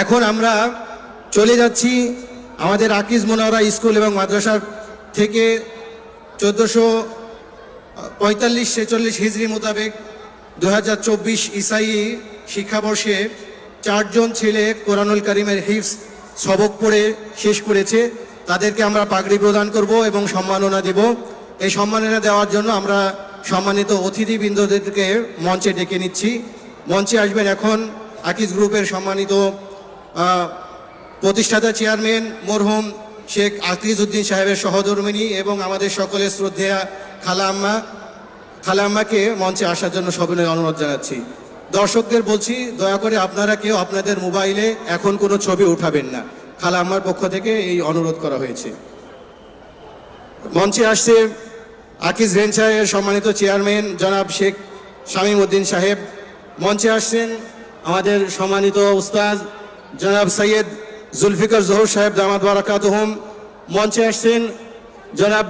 এখন আমরা চলে যাচ্ছি আমাদের আকিজ মোনাওয়ারা স্কুল এবং মাদ্রাসা থেকে 1445-46 হিজরি মোতাবেক 2024 ইসাই শিক্ষাবর্ষে 4 জন ছেলে কোরআনুল কারীমের হিফজ সবক পড়ে শেষ করেছে। তাদেরকে আমরা পাগড়ি প্রদান করব এবং সম্মাননা দেব। এই সম্মাননা দেওয়ার জন্য আমরা সম্মানিত অতিথিবৃন্দদেরকে মঞ্চে ডেকে নিচ্ছি। মঞ্চে আসবেন এখন আকিজ গ্রুপের সম্মানিত প্রতিষ্ঠাতা চেয়ারম্যান মরহুম শেখ আকিজ উদ্দিন সাহেবের সহধর্মিণী এবং আমাদের সকলের শ্রদ্ধেয়া খালা আম্মাকে মঞ্চে আসার জন্য সবিনয় অনুরোধ জানাচ্ছি। দর্শকদের বলছি, দয়া করে আপনারা কেউ আপনাদের মোবাইলে এখন কোনো ছবি উঠাবেন না। খালা আম্মার পক্ষ থেকে এই অনুরোধ করা হয়েছে। মঞ্চে আসছে আকিজ ভেঞ্চারের সম্মানিত চেয়ারম্যান জনাব শেখ শামীম উদ্দিন সাহেব। মঞ্চে আসছেন আমাদের সম্মানিত উস্তাদ জনাব সৈয়দ জুলফিকার জহুর সাহেব দামাত বারাকাতুহুম। মঞ্চে আসছেন জনাব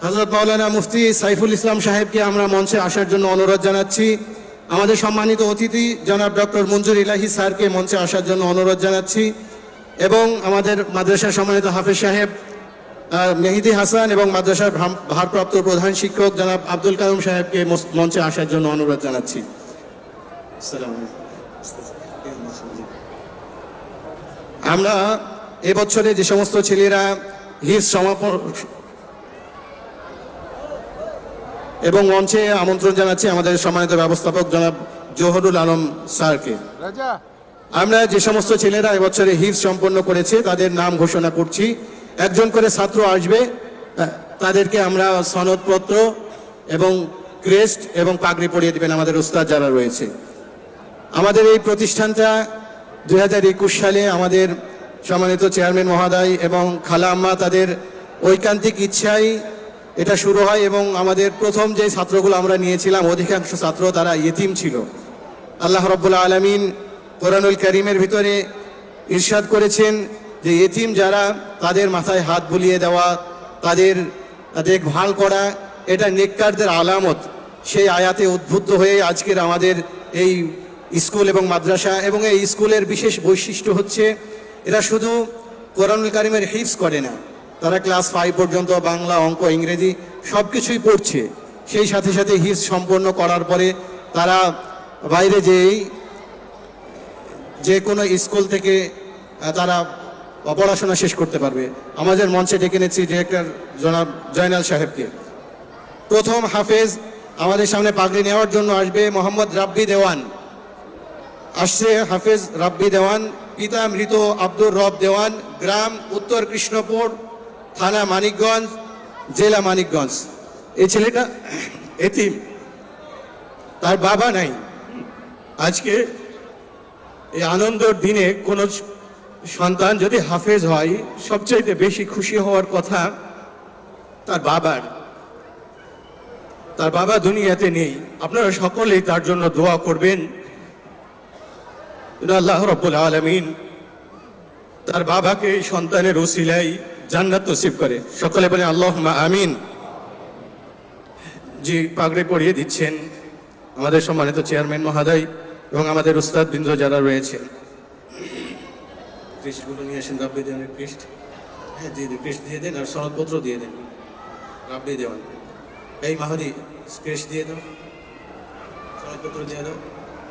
হযরত মাওলানা মুফতি সাইফুল ইসলাম সাহেবকে আমরা মঞ্চে আসার জন্য অনুরোধ জানাচ্ছি। আমাদের সম্মানিত অতিথি জনাব ডক্টর মঞ্জুর ইলাহি স্যারকে মঞ্চে আসার জন্য অনুরোধ জানাচ্ছি এবং আমাদের মাদ্রাসার সম্মানিত হাফেজ সাহেব মেহেদি হাসান এবং মাদ্রাসার ভারপ্রাপ্ত প্রধান শিক্ষক জনাব আব্দুল কালাম সাহেবকে মঞ্চে আসার জন্য অনুরোধ জানাচ্ছি। আমরা এবছরে যে সমস্ত ছেলেরা হিফজ সমাপন এবং মঞ্চে আমন্ত্রণ জানাচ্ছি আমাদের সম্মানিত ব্যবস্থাপক জনাব জোহরুল আলম স্যারকে। আমরা যে সমস্ত ছেলেরা এবছরে হিফজ সম্পন্ন করেছে তাদের নাম ঘোষণা করছি। একজন করে ছাত্র আসবে, তাদেরকে আমরা সনদপত্র এবং ক্রেস্ট এবং পাগড়ি পরিয়ে দেবেন আমাদের উস্তাদ যারা রয়েছে। আমাদের এই প্রতিষ্ঠানটা 2021 সালে আমাদের সম্মানিত চেয়ারম্যান মহোদয় এবং খালা আম্মা তাদের ঐকান্তিক ইচ্ছায় এটা শুরু হয় এবং আমাদের প্রথম যে ছাত্রগুলো আমরা নিয়েছিলাম অধিকাংশ ছাত্র তারা ইতিম ছিল। আল্লাহ রাব্বুল আলামিন কোরআনুল কারীমের ভিতরে ইরশাদ করেছেন যে ইতিম যারা তাদের মাথায় হাত বুলিয়ে দেওয়া, তাদের দেখভাল করা, এটা নেককারদের আলামত। সেই আয়াতে উদ্বুদ্ধ হয়ে আজকের আমাদের এই স্কুল এবং মাদ্রাসা এবং এই স্কুলের বিশেষ বৈশিষ্ট্য হচ্ছে এরা শুধু কোরআনুল কারীমের হিফজ করে না, তারা ক্লাস 5 পর্যন্ত বাংলা, অঙ্ক, ইংরেজি সব কিছুই পড়ছে। সেই সাথে সাথে হিফজ সম্পন্ন করার পরে তারা বাইরে যে কোনো স্কুল থেকে তারা পড়াশোনা শেষ করতে পারবে। আমাদের মঞ্চে ডেকে নিচ্ছি ডিরেক্টর জনাব জয়নাল সাহেবকে। প্রথম হাফেজ আমাদের সামনে পাগড়ি নেওয়ার জন্য আসবে মোহাম্মদ রাব্বি দেওয়ান। আসছে হাফেজ রাব্বি দেওয়ান, পিতা মৃত আব্দুর রব দেওয়ান, গ্রাম উত্তর কৃষ্ণপুর, থানা মানিকগঞ্জ, জেলা মানিকগঞ্জ। এই ছেলেটা এতিম, তার বাবা নাই। আজকে এই আনন্দের দিনে কোন সন্তান যদি হাফেজ হয় সবচাইতে বেশি খুশি হওয়ার কথা তার বাবার। তার বাবা দুনিয়াতে নেই। আপনারা সকলেই তার জন্য দোয়া করবেন, আল্লাহ রাব্বুল আলামিন তার বাবাকে সন্তানের ওসিলায় জান্নাত নসিব করে। সকলে বলে আল্লাহুম্মা আমিন। জি, পাগড়ি পরিয়ে দিচ্ছেন আমাদের সম্মানিত চেয়ারম্যান মহোদয় এবং আমাদের উস্তাদ বৃন্দ যারা রয়েছেন। ক্রিস্টগুলো নিয়ে আসেন, রাব্বি দেওয়ানের ক্রিস্ট। হ্যাঁ দিয়ে দিন, ক্রিস্ট দিয়ে দেন আর সনদপত্র দিয়ে দেন। রাব্বি দেওয়ান, এই মাহাদি ক্রিস্ট দিয়ে দাও, সনদপত্র দিয়ে দাও,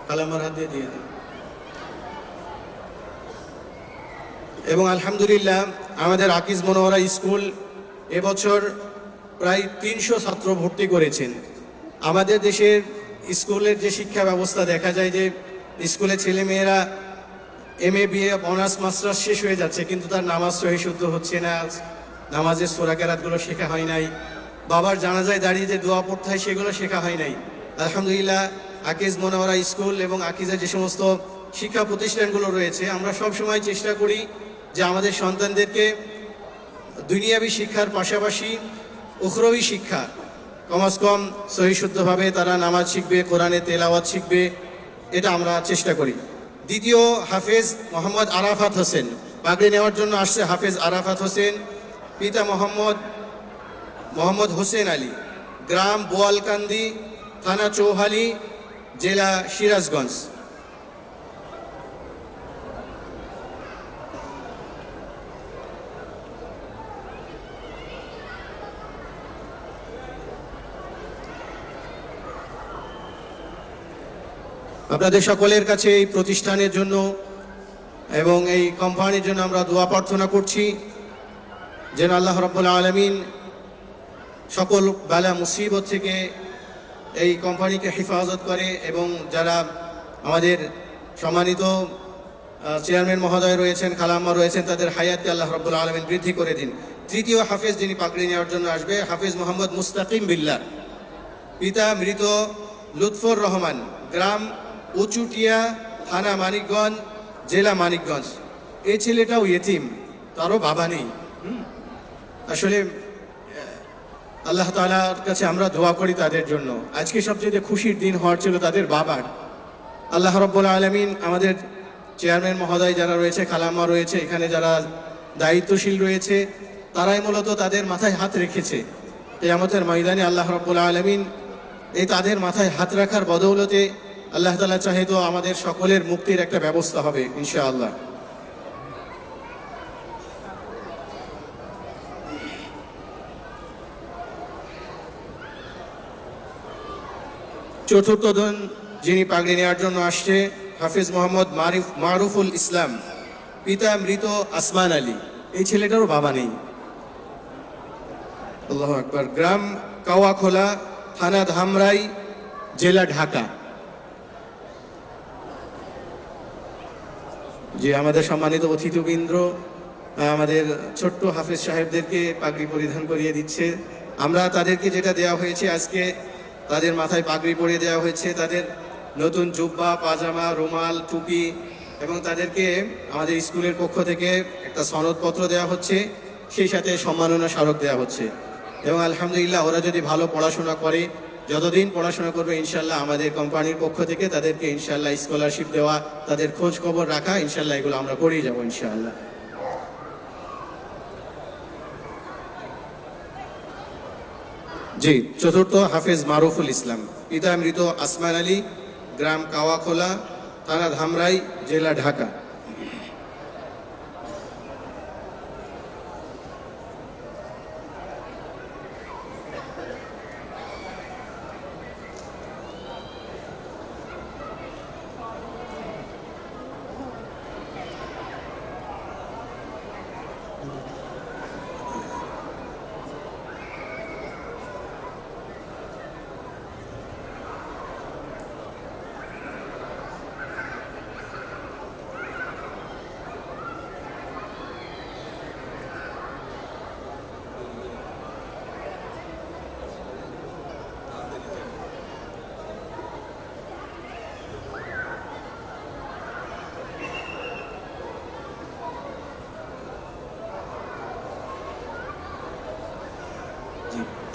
কালামার হাত দিয়ে দাও। এবং আলহামদুলিল্লাহ আমাদের আকিজ মোনাওয়ারা স্কুল এবছর প্রায় 300 ছাত্র ভর্তি করেছেন। আমাদের দেশের স্কুলের যে শিক্ষা ব্যবস্থা দেখা যায় যে স্কুলে ছেলেমেয়েরা MA BA অনার্স মাস্টার্স শেষ হয়ে যাচ্ছে, কিন্তু তার নামাজ সহি শুদ্ধ হচ্ছে না, নামাজের সূরা কেরাতগুলো শেখা হয় নাই, বাবার জানাজায় দাঁড়িয়ে যে দোয়া পড়তে হয় সেগুলো শেখা হয় নাই। আলহামদুলিল্লাহ আকিজ মোনাওয়ারা স্কুল এবং আকিজের যে সমস্ত শিক্ষা প্রতিষ্ঠানগুলো রয়েছে আমরা সব সময় চেষ্টা করি যে আমাদের সন্তানদেরকে দুনিয়াবী শিক্ষার পাশাপাশি উখরবী শিক্ষা কমাস কম সহি শুদ্ধভাবে তারা নামাজ শিখবে, কোরআনে তেলাওয়াত শিখবে, এটা আমরা চেষ্টা করি। দ্বিতীয় হাফেজ মোহাম্মদ আরাফাত হোসেন, পাগড়ি নেওয়ার জন্য আসছে হাফেজ আরাফাত হোসেন, পিতা মোহাম্মদ হোসেন আলী, গ্রাম বোয়ালকান্দি, থানা চৌহালি, জেলা সিরাজগঞ্জ। আপনাদের সকলের কাছে এই প্রতিষ্ঠানের জন্য এবং এই কোম্পানির জন্য আমরা দোয়া প্রার্থনা করছি যেন আল্লাহ রাব্বুল আলামিন সকল বালা মুসিবত থেকে এই কোম্পানিকে হেফাজত করে এবং যারা আমাদের সম্মানিত চেয়ারম্যান মহোদয় রয়েছেন, খালাম্মা রয়েছেন, তাদের হায়াতকে আল্লাহ রাব্বুল আলামিন বৃদ্ধি করে দিন। তৃতীয় হাফেজ যিনি পাগড়ি নেওয়ার জন্য আসবে, হাফেজ মোহাম্মদ মুস্তাকিম বিল্লাহ, পিতা মৃত লুৎফর রহমান, গ্রাম উচুটিয়া, থানা মানিকগঞ্জ, জেলা মানিকগঞ্জ। এই ছেলেটাও ইয়েতিম, তারও বাবা নেই। আসলে আল্লাহ তাআলার কাছে আমরা দোয়া করি তাদের জন্য। আজকে সবচেয়ে খুশির দিন হওয়ার ছিল তাদের বাবার। আল্লাহ রাব্বুল আলামিন আমাদের চেয়ারম্যান মহোদয় যারা রয়েছে, খালাম্মা রয়েছে, এখানে যারা দায়িত্বশীল রয়েছে, তারাই মূলত তাদের মাথায় হাত রেখেছে। কিয়ামতের ময়দানে আল্লাহ রাব্বুল আলামিন এই তাদের মাথায় হাত রাখার বদৌলতে আল্লাহ তাআলা চাহে তো আমাদের সকলের মুক্তির একটা ব্যবস্থা হবে ইনশাআল্লাহ। চতুর্থ জন যিনি পাগড়ি নেওয়ার জন্য আসছে, হাফিজ মোহাম্মদ মারুফুল ইসলাম, পিতা মৃত আসমান আলী। এই ছেলেটারও বাবা নেই। আল্লাহু আকবার। গ্রাম কাওয়াখোলা, থানা ধামরাই, জেলা ঢাকা। যে আমাদের সম্মানিত অতিথিবৃন্দ আমাদের ছোট্ট হাফিজ সাহেবদেরকে পাগড়ি পরিধান করিয়ে দিচ্ছে। আমরা তাদেরকে যেটা দেওয়া হয়েছে, আজকে তাদের মাথায় পাগড়ি পরিয়ে দেওয়া হয়েছে, তাদের নতুন জুব্বা, পাজামা, রুমাল, টুপি, এবং তাদেরকে আমাদের স্কুলের পক্ষ থেকে একটা সনদপত্র দেওয়া হচ্ছে, সেই সাথে সম্মাননা স্মারক দেওয়া হচ্ছে। এবং আলহামদুলিল্লাহ ওরা যদি ভালো পড়াশোনা করে, যতদিন পড়াশোনা করবে ইনশাল্লাহ আমাদের কোম্পানির পক্ষ থেকে তাদেরকে ইনশাল্লাহ স্কলারশিপ দেওয়া, তাদের খোঁজ খবর রাখা, ইনশাল্লাহ এগুলো আমরা করেই যাবো ইনশাআল্লাহ। জি, চতুর্থ হাফেজ মারুফুল ইসলাম, পিতা মৃত আসমান আলী, গ্রাম কাওয়াখোলা, থানা ধামরাই, জেলা ঢাকা।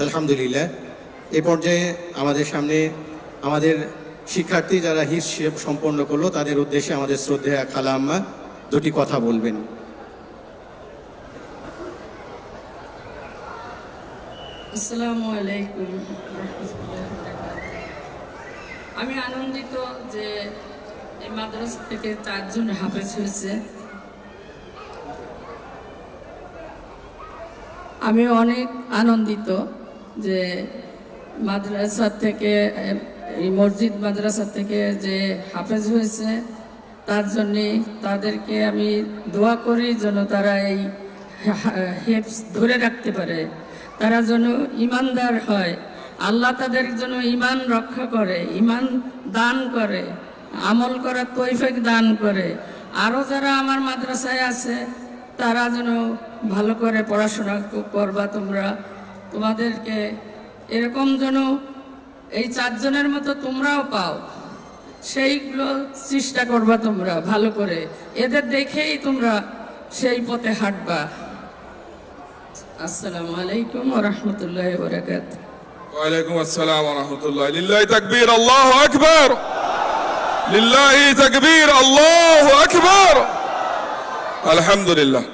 আলহামদুলিল্লাহ, এই পর্যায়ে আমাদের সামনে আমাদের শিক্ষার্থী যারা হিসাব সম্পন্ন করলো তাদের উদ্দেশ্যে আমাদের শ্রদ্ধেয়া খালাম্মা দুটি কথা বলবেন। আসসালামু আলাইকুম। আমি আনন্দিত যে এই মাদ্রাসা থেকে 4 জন হাফেজ হয়েছে। আমি অনেক আনন্দিত যে মাদ্রাসা থেকে, এই মসজিদ মাদ্রাসা থেকে যে হাফেজ হয়েছে, তার জন্যে তাদেরকে আমি দোয়া করি যেন তারা এই হিফজ ধরে রাখতে পারে, তারা যেন ইমানদার হয়, আল্লাহ তাদের জন্য ইমান রক্ষা করে, ইমান দান করে, আমল করার তৌফিক দান করে। আরও যারা আমার মাদ্রাসায় আছে তারা যেন ভালো করে পড়াশোনা করবা, তোমাদেরকে এরকম যেন এই 4 জনের মতো তোমরাও পাও, সেইগুলো চেষ্টা করবা তোমরা ভালো করে, এদের দেখেই তোমরা সেই পথে হাঁটবা। আসসালামু আলাইকুম ওয়া রাহমাতুল্লাহি ওয়া বারাকাতুহু। ওয়া আলাইকুম আসসালাম ওয়া রাহমাতুল্লাহ। লিল্লাহি তাকবীর, আল্লাহু আকবার। লিল্লাহি তাকবীর, আল্লাহু আকবার। আলহামদুলিল্লাহ।